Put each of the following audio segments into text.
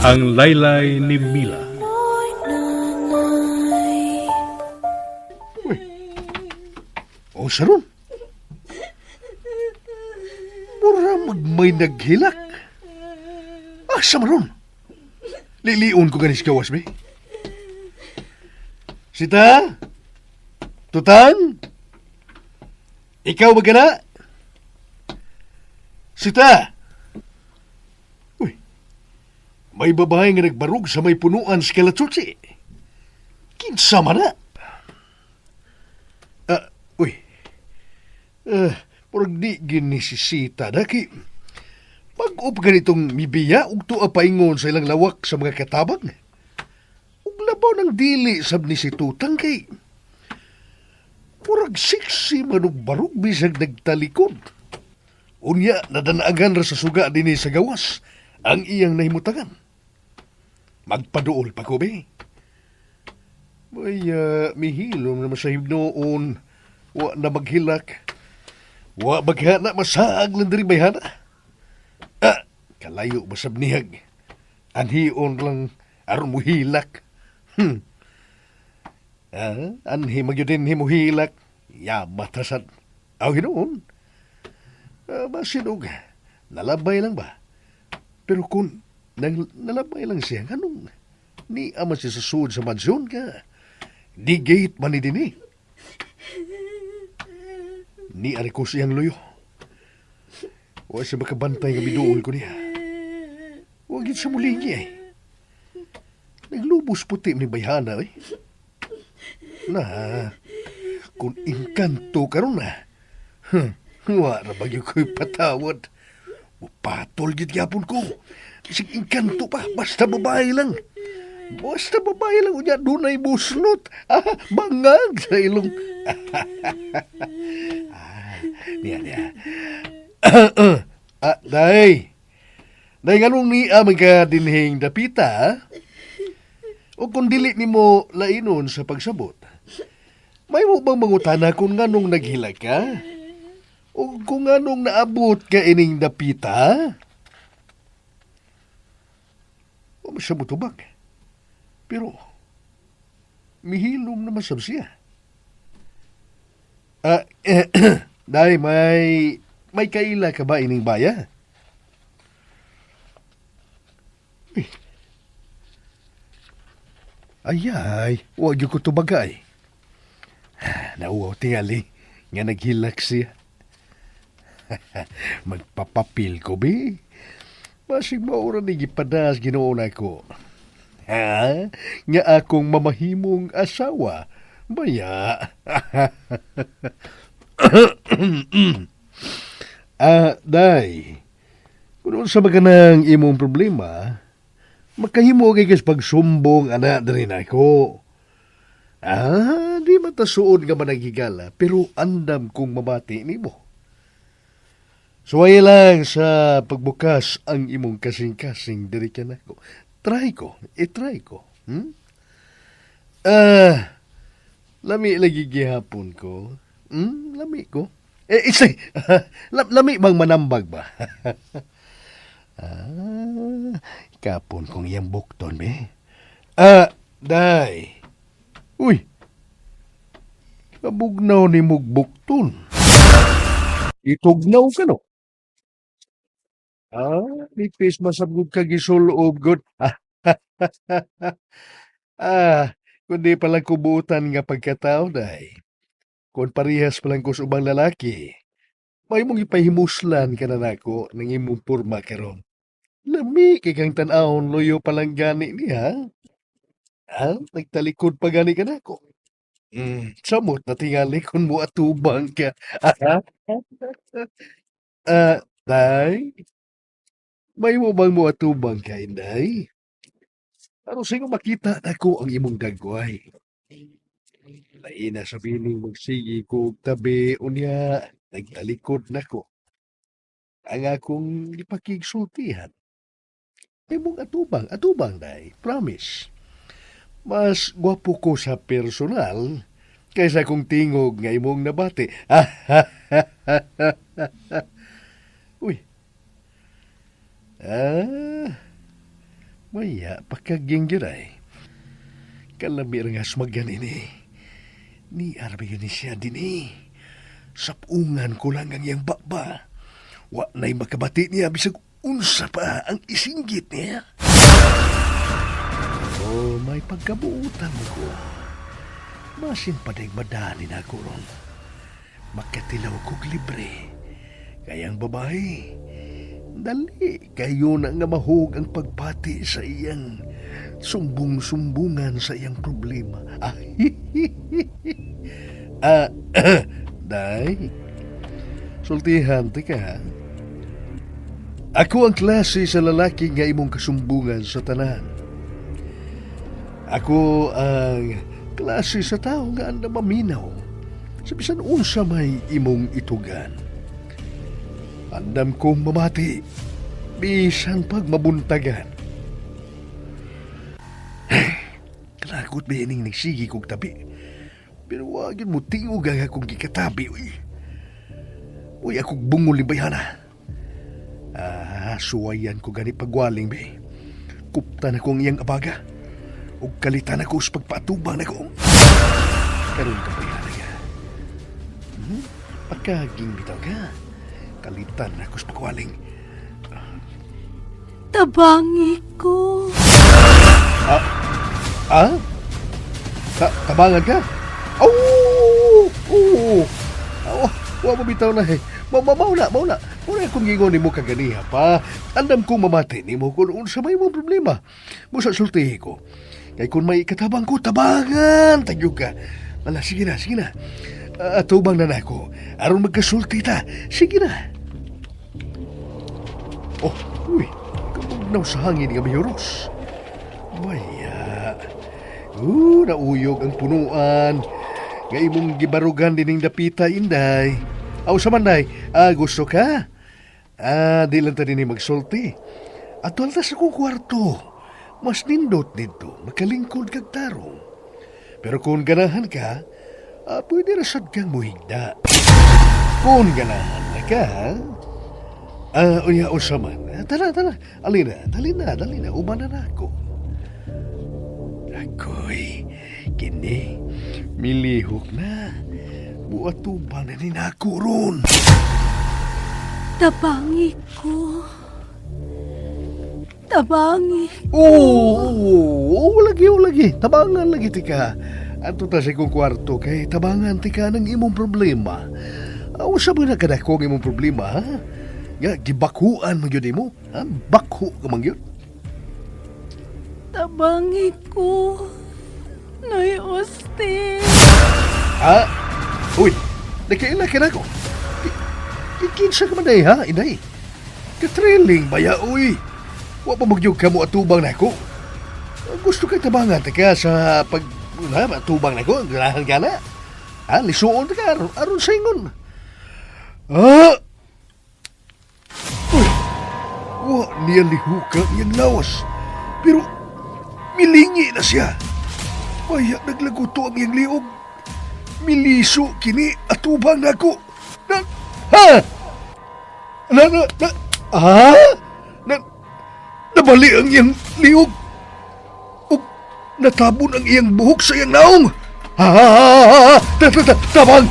Ang laylay ni Mila. O saron. Mura magmay naghilak. Asa maron? Liliun ko ganis kawas, be. Sita? Tutang? Ikaw ba gana? Sita? Uy, may babae nga nagbarug sa may punuan sa Kalatsuchi. Kinsa man na? Uy, Purag di ginisisita na ki. Pag-up ganitong mibiya, ug tuwa paingon sa ilang lawak sa mga katabang. Ug labaw ng dili sab ni si Tutang kay purag siksi manug barug bisag nagtalikod. Unya, nadanaagan ra sa suga dinhi sa gawas ang iyang nahimutangan. Magpaduol pa ko, be. May mihilom naman sa himnoon. Wa na maghilak. Wa maghana masaag lang diri bayhana. Kalayo basab nihag. Anhion lang aron mo hilak. Anhi magyudin himuhilak. Matasan. Aw hinoon. Masinog. Nalabay lang ba? Pero kung nalabay lang siya, anong ni ama siya sa sud sa mansyon ka? Di gate man ni din eh. Ni ari ko siyang luyo. Huwag siya makabantay nga biduol ko niya. Huwag yun sa mulingi eh. Naglubos puti ni bayhana eh. Kung inkanto ka ron na. Wala bagyo ko'y patawad. Patol git yapon ko. Isig inkanto pa, basta babae lang. Basta babae lang, unya dunay busnot. Bangag sa ilong. Niya. Day. Day, nganong ni aming ka dinhing dapita, o kung dili ni mo lainon sa pagsabot, may mo bang mangutana kung nganong naghila ka? O kung nganong naabot ka ining dapita? O masabot ubag. Pero, mihilom naman sab siya. Day, may kaila ka ba ining baya? Ayay, huwag yung kutubagay. Nauwaw tingali, nga naghilak siya. Magpapapil ko, be. Masig maura ni gipadas ginoon ako. Nga akong mamahimong asawa. Baya. Day, kung sa maganang imong problema, makahimo kay kas pagsumbong ana diri na ako. Di matasuod nga managigala, pero andam kong mabati nimo. Suway lang sa pagbukas ang imong kasing-kasing diri ka nako. Try ko. Lami lagi gihapon ko. Lami ko. Lami bang manambag ba? Kapon kong iyang bukton, be. Day. Uy. Kabugnaw ni mong bukton. Itugnaw ka, no? Nipis masabog ka gisuloob, good. Kundi palang kubutan nga pagkatao, day. Kung parihas palang ko sa ubang lalaki, may mong ipahimuslan ka na nako ng imong purma karon. Lami kay kang tanawon loyo palang gani niya. Nagtalikod pa gani ka nako. Samot na tingali kung mo atubang ka. Day, may mo bang mo atubang ka, Inday? Ano sa'yo makita ako ang imong dagway? Lain na sabihin magsigi ko tabi unya, nagtalikod nako. Ang akong ipakigsultihan. May mong atubang, day. Promise. Mas gwapo ko sa personal kaysa kung tingog nga imong nabati. Uy. Maya, pagkaginggiray. Kalamir nga sumagyan ini. Ni Arbe yun siya din eh. Sapungan ko lang ang iyang baba. Wa na'y makabati niya bisag unsa pa ang isinggit niya. Oh, may pagkabuutan mo ko. Masin pa dahil madali na ako ron. Magkatilaw ko'g libre. Kayang babae, dali kayo na nga mahog ang pagpati sa iyang sumbong-sumbungan sa iyang problema. Day, sultihan, tika. Ako ang klase sa lalaki nga imong kasumbungan sa tanan. Ako ang klase sa tao nga anda maminaw. Sa bisan unsa may imong itugan. Andam kong mamati, bisan pag mabuntagan. Kalakot ba yaning nagsigi kong tabi? Pero wag yun mo tingog ang akong gikatabi, uy. Uy, akong bungol ni bayana. Suwayan ko gani pagwaling, be. Kuptan akong iyang abaga. O kalitan ako sa pagpatubang ako. Karoon ka bayana ka. Pagkaging bitaw ka. Kalitan ako sa pagwaling. Tabangi ko. Tabangan ka? Oh! Wa mo bitaw na eh. Mauna. Mauna akong gingon ni mo kaganiha pa. Andam kong mamati ni mo kung unsa may mong problema. Musa sultihi ko. Kaya kung may katabang ko, tabangan. Tagyog ka. Ala, sige na. Atubang na ako. Aron magkasulti ta. Sige na. Oh, uy. Kamugnaw sa hangin nga mayoros. Maya. Nauyog ang punuan. Nga imong gibarugan dining dapita, Inday. Aw saman, Day. Gusto ka? Di lang ta din magsulti. At walta sa kong kwarto. Mas nindot dito. Makalingkod kag tarong. Pero kung ganahan ka, pwede rasad kang muhigda. Kung ganahan na ka, unya usaman. Tara. Alina, dali na. Umanan ako. Ako'y kini, milihok na. Buat tubang na ninako ron. Tabangi ko. Lagi. Tabangan lagi tika. Ato ta sa kong kwarto kay tabangan tika ng imong problema. Usa ba na kada kong imong problema, ha? Nga, gibakuan mo yun mo? Ha? Bakho ka man yun? Tabangi ko. Noy Austin. Uy, nagkaila ka na ko. Ikinsa ka man day, ha, inay? Katriling baya, uy. Wa pa magyog ka mo atubang na ko. Gusto kay tabangan ka sa atubang na ko. Ganahan ka na. Lisuon ka, aron sa ingon. Uy, wa niya lihuka niyang lawas. Pero, milingi na siya. Kaya naglaguto ang iyang liog. Miliso kini atubang na ko. Nabali ang iyang liog. O natabon ang iyang buhok sa iyang naong. Tabang!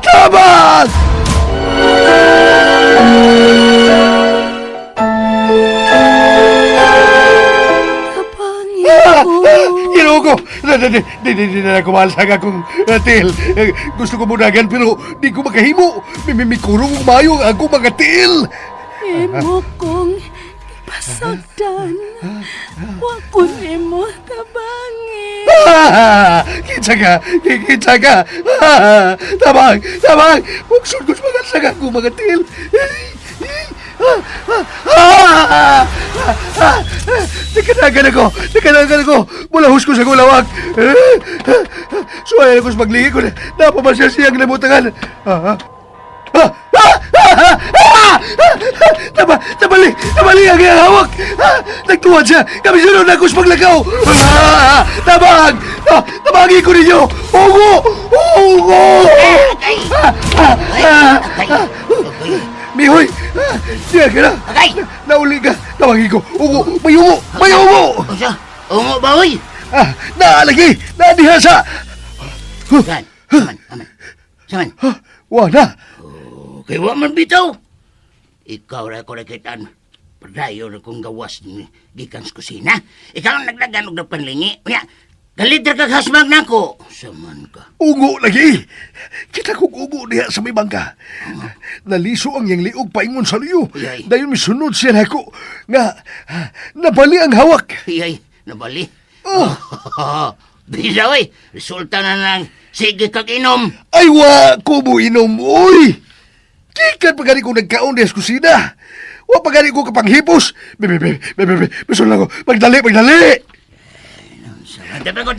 Tabang! Ginoo ko! Di na kumalsag akong til. Gusto ko munagan pero di ko makahimo. Mikurong umayo ako mga til. Imo kong ipasagdan. Wakon imo tabangi. Kitsa ka. Tabang! Magsud ko sa mga sagak ko mga til. Nakanagan ako. Mulahos ko sa gulawag. Suwayan ako sa maglingi ko. Napamasya siyang namutangan. Tabali ang iyang hawak. Nagtuwad siya. Kami sunod na ako sa paglagaw. Tabagi ko ninyo. Hugo! Mihoy! Diyan ka na! Nauli ka! Tawagin ko. Ungo! May ungo! May ungo! O siya, ungo ba, uy? Naalagi! Naadiha sa... Gan, aman. Saman. Wala! Okay, wa man bitaw. Ikaw ra ko nakitaan. Padayo na kong gawas ni gikan sa kusina. Ikaw ang nagdagan og nagpanlingi. Unya, kalidra kag hasmag nako. Saman ka. Ungo lagi! Kita kong ungo diha sa may bangka. Naliso ang yang liog paingon sa luyo. Yay. Dayon misunod siya nako nga nabali ang hawak. Iyay, nabali. Oh. Bisa, uy. Resulta na ng sige kag inom. Ay wa ko mo inom, uy! Kikan pa gani ko nagkaon diha sa kusina. Wa pa gani ko kapanghipos. Bisun lang ko. Magdali! Tapagot!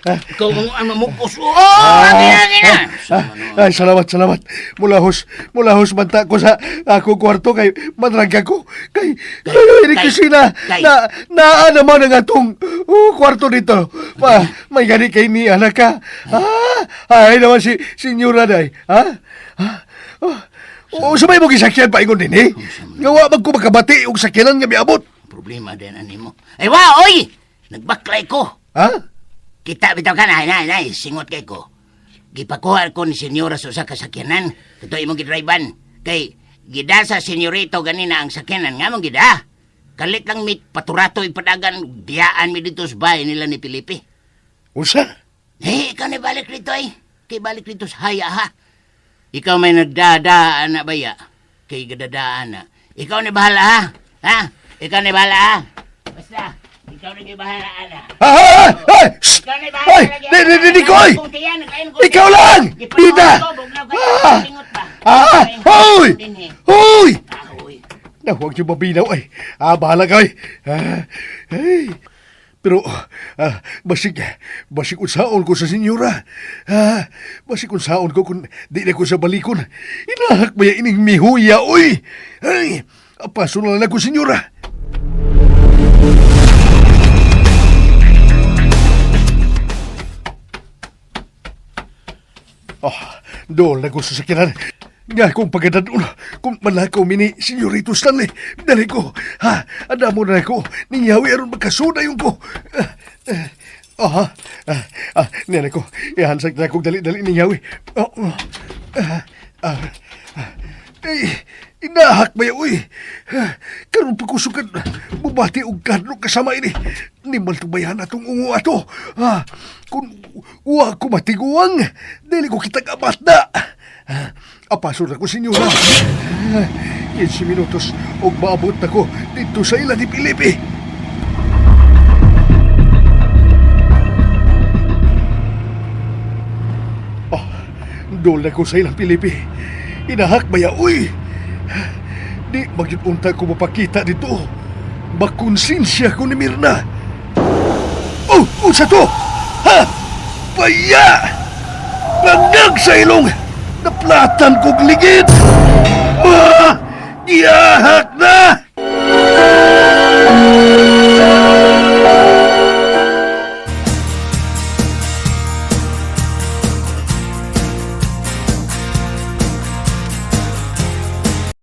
Ikaw mo ang mamukos. Gina! Ay, salamat. Mulahos banta ko sa ako kwarto kay madragga ko. Kay ini kusina na naman ang atong kwarto dito. May gani kay ni anak ka. Ay naman si senyora day. Sabay mo gisakyan pa ingon din eh. Nga wag ko makabati og sakyanan nga miabot. Problema din ani mo. Ay, wa, oy! Nagbaklay ko. Ha? Kita bitaw ka na, singot kay ko. Gipakuha ko ni senyora sa usa ka sakyanan. Ito imong gidriban. Kay gida sa senyorito ganina ang sakyanan nga mong gida. Kalit lang mit paturato ipadagan biyaan mi dito sa bahay nila ni Pilipi. Usa? Ikaw na balik rito ay. Kay balik rito sa haya ha. Ikaw may nagdadaan na baya. Kay gadadaan na. Ikaw na bahala ha. Ha? Ikaw na bahala ha. Basta, ikaw na bahala na. Ikaw na bahala. Nikoy! Ikaw lang! Dita! Hoy! Hoy! Huwag niyo mabinaw ay. Bahala ka ay. Pero, basig unsaon ko sa senyora. Basig unsaon ko kung di na ko sa balikon. Inahak ba yan ining mihuya, oy! Ay, apaso na lang ako, senyora. Doon na ko sa sakyanan. Nga kung pagkadadun, kung malakaw mini, Senyorito Stanley, dali ko, ada mo na ko, ninyawi aron magkasudayon ko. Nene ko, ihansag na kong dali-dali ninyawi. Inahak ba yan, uy? Karoon pagkusukan, bubati og kadlo kasama ini. Nimal tubayan atong ungo ato. Kung uwa ko matiguang, dili ko kitag abat na. Apasod ako, senyora. 15 minutos og maabot ako dito sa ila ni Pilipi. Dole ko sa ilang Pilipi. Inahak ba ya, uy? Di magyunta ko mapakita dito. Makonsensya ko ni Mirna. Unsa to? Paya! Langag sa ilong! Naplatan kong ligid! Iyahak na!